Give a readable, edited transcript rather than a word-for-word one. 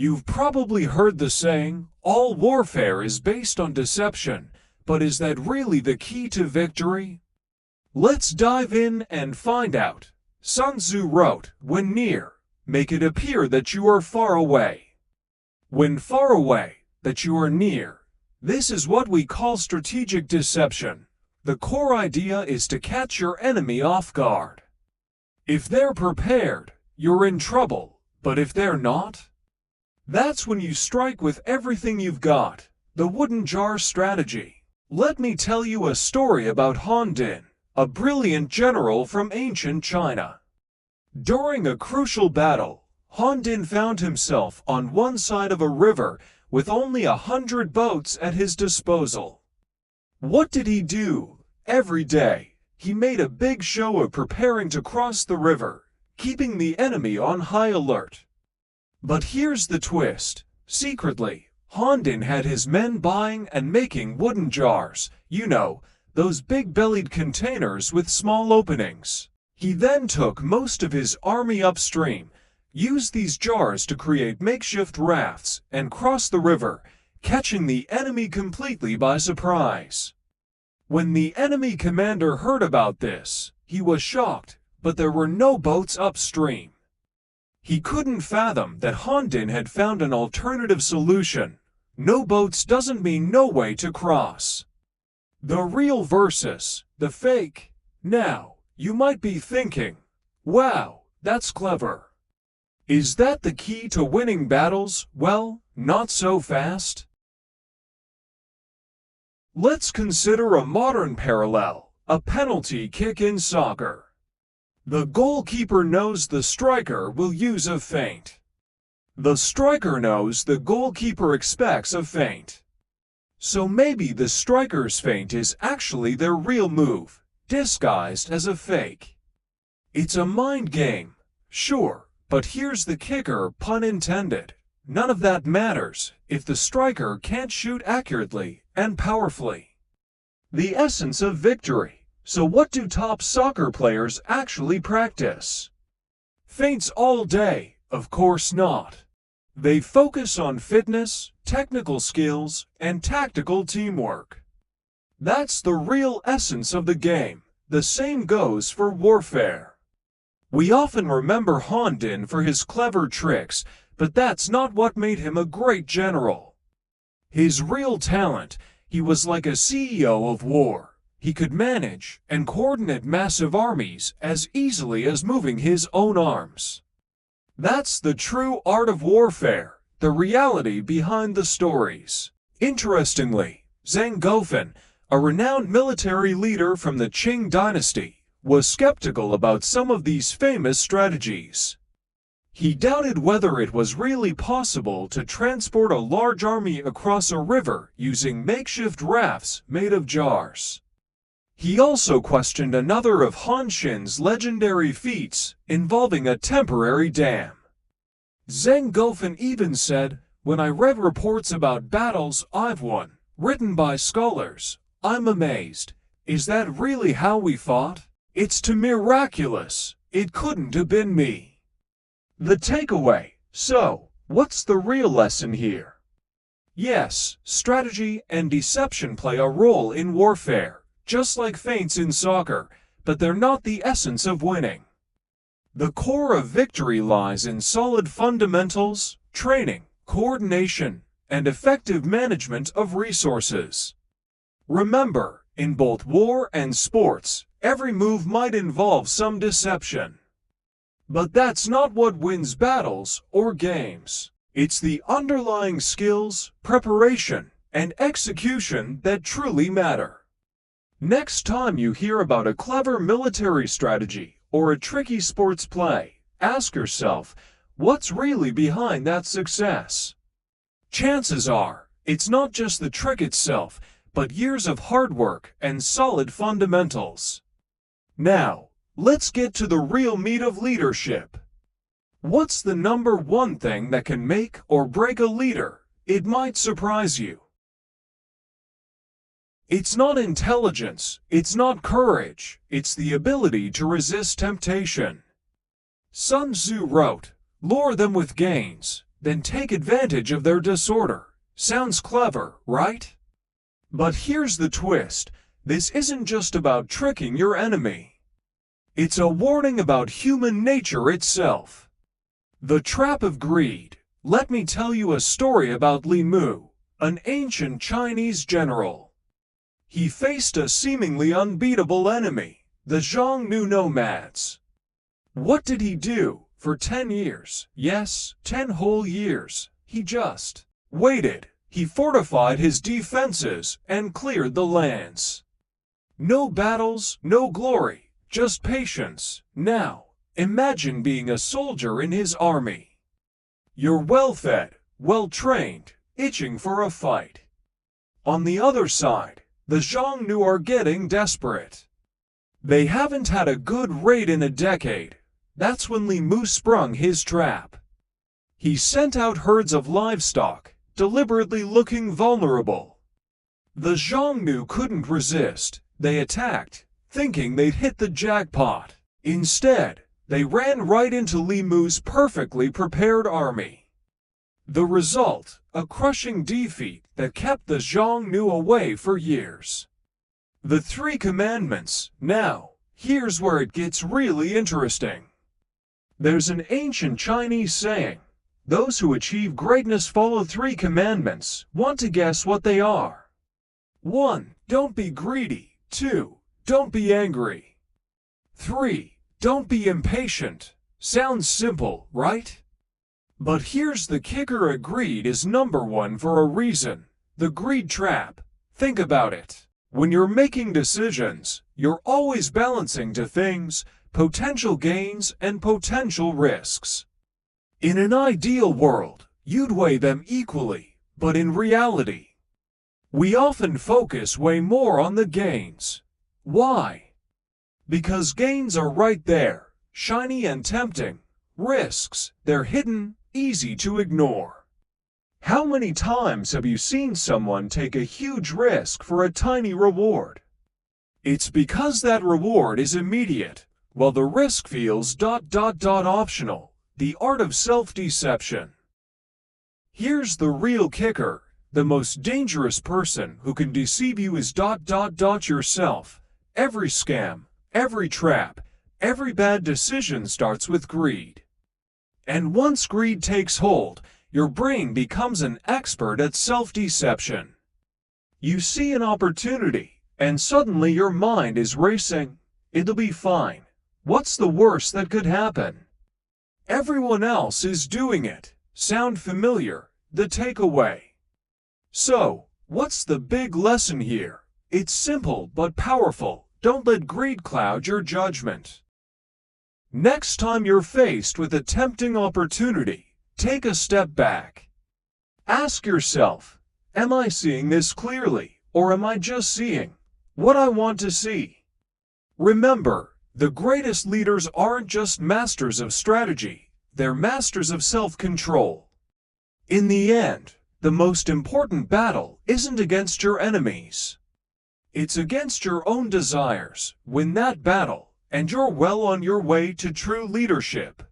You've probably heard the saying, all warfare is based on deception, but is that really the key to victory? Let's dive in and find out. Sun Tzu wrote, "When near, make it appear that you are far away. When far away, that you are near." This is what we call strategic deception. The core idea is to catch your enemy off guard. If they're prepared, you're in trouble, but if they're not, that's when you strike with everything you've got. The wooden jar strategy. Let me tell you a story about Han Din, a brilliant general from ancient China. During a crucial battle, Han Din found himself on one side of a river with only 100 boats at his disposal. What did he do? Every day, he made a big show of preparing to cross the river, keeping the enemy on high alert. But here's the twist. Secretly, Han Din had his men buying and making wooden jars, those big-bellied containers with small openings. He then took most of his army upstream, used these jars to create makeshift rafts, and cross the river, catching the enemy completely by surprise. When the enemy commander heard about this, he was shocked, but there were no boats upstream. He couldn't fathom that Han Din had found an alternative solution. No boats doesn't mean no way to cross. The real versus the fake. Now, you might be thinking, wow, that's clever. Is that the key to winning battles? Well, not so fast. Let's consider a modern parallel, a penalty kick in soccer. The goalkeeper knows the striker will use a feint. The striker knows the goalkeeper expects a feint. So maybe the striker's feint is actually their real move, disguised as a fake. It's a mind game, sure, but here's the kicker, pun intended. None of that matters if the striker can't shoot accurately and powerfully. The essence of victory. So what do top soccer players actually practice? Feints all day? Of course not. They focus on fitness, technical skills, and tactical teamwork. That's the real essence of the game. The same goes for warfare. We often remember Han Din for his clever tricks, but that's not what made him a great general. His real talent, he was like a CEO of war. He could manage and coordinate massive armies as easily as moving his own arms. That's the true art of warfare, the reality behind the stories. Interestingly, Zhang Guofan, a renowned military leader from the Qing dynasty, was skeptical about some of these famous strategies. He doubted whether it was really possible to transport a large army across a river using makeshift rafts made of jars. He also questioned another of Han Xin's legendary feats involving a temporary dam. Zhang Guofan even said, "When I read reports about battles I've won, written by scholars, I'm amazed. Is that really how we fought? It's too miraculous. It couldn't have been me." The takeaway. So, what's the real lesson here? Yes, strategy and deception play a role in warfare, just like feints in soccer, but they're not the essence of winning. The core of victory lies in solid fundamentals, training, coordination, and effective management of resources. Remember, in both war and sports, every move might involve some deception. But that's not what wins battles or games. It's the underlying skills, preparation, and execution that truly matter. Next time you hear about a clever military strategy or a tricky sports play, ask yourself, what's really behind that success? Chances are, it's not just the trick itself, but years of hard work and solid fundamentals. Now, let's get to the real meat of leadership. What's the number one thing that can make or break a leader? It might surprise you. It's not intelligence, it's not courage, it's the ability to resist temptation. Sun Tzu wrote, "Lure them with gains, then take advantage of their disorder. Sounds clever, right? But here's the twist. This isn't just about tricking your enemy. It's a warning about human nature itself. The trap of greed. Let me tell you a story about Li Mu, an ancient Chinese general. He faced a seemingly unbeatable enemy, the Xiongnu nomads. What did he do? For 10 years, yes, 10 whole years, he just waited. He fortified his defenses and cleared the lands. No battles, no glory, just patience. Now, imagine being a soldier in his army. You're well-fed, well-trained, itching for a fight. On the other side, the Xiongnu are getting desperate. They haven't had a good raid in a decade. That's when Li Mu sprung his trap. He sent out herds of livestock, deliberately looking vulnerable. The Xiongnu couldn't resist. They attacked, thinking they'd hit the jackpot. Instead, they ran right into Li Mu's perfectly prepared army. The result, a crushing defeat that kept the Xiongnu away for years. The Three Commandments. Now, here's where it gets really interesting. There's an ancient Chinese saying, those who achieve greatness follow 3 commandments. Want to guess what they are? 1. Don't be greedy. 2. Don't be angry. 3. Don't be impatient. Sounds simple, right? But here's the kicker: greed is number 1 for a reason. The greed trap. Think about it. When you're making decisions, you're always balancing two things: potential gains and potential risks. In an ideal world, you'd weigh them equally, but in reality, we often focus way more on the gains. Why? Because gains are right there, shiny and tempting. Risks, they're hidden, easy to ignore. How many times have you seen someone take a huge risk for a tiny reward? It's because that reward is immediate, while the risk feels optional. The art of self-deception. Here's the real kicker: the most dangerous person who can deceive you is yourself. Every scam, every trap, every bad decision starts with greed. And once greed takes hold, your brain becomes an expert at self-deception. You see an opportunity, and suddenly your mind is racing. It'll be fine. What's the worst that could happen? Everyone else is doing it. Sound familiar? The takeaway. So, what's the big lesson here? It's simple but powerful. Don't let greed cloud your judgment. Next time you're faced with a tempting opportunity, take a step back. Ask yourself, am I seeing this clearly, or am I just seeing what I want to see? Remember, the greatest leaders aren't just masters of strategy, they're masters of self-control. In the end, the most important battle isn't against your enemies. It's against your own desires. Win that battle, and you're well on your way to true leadership.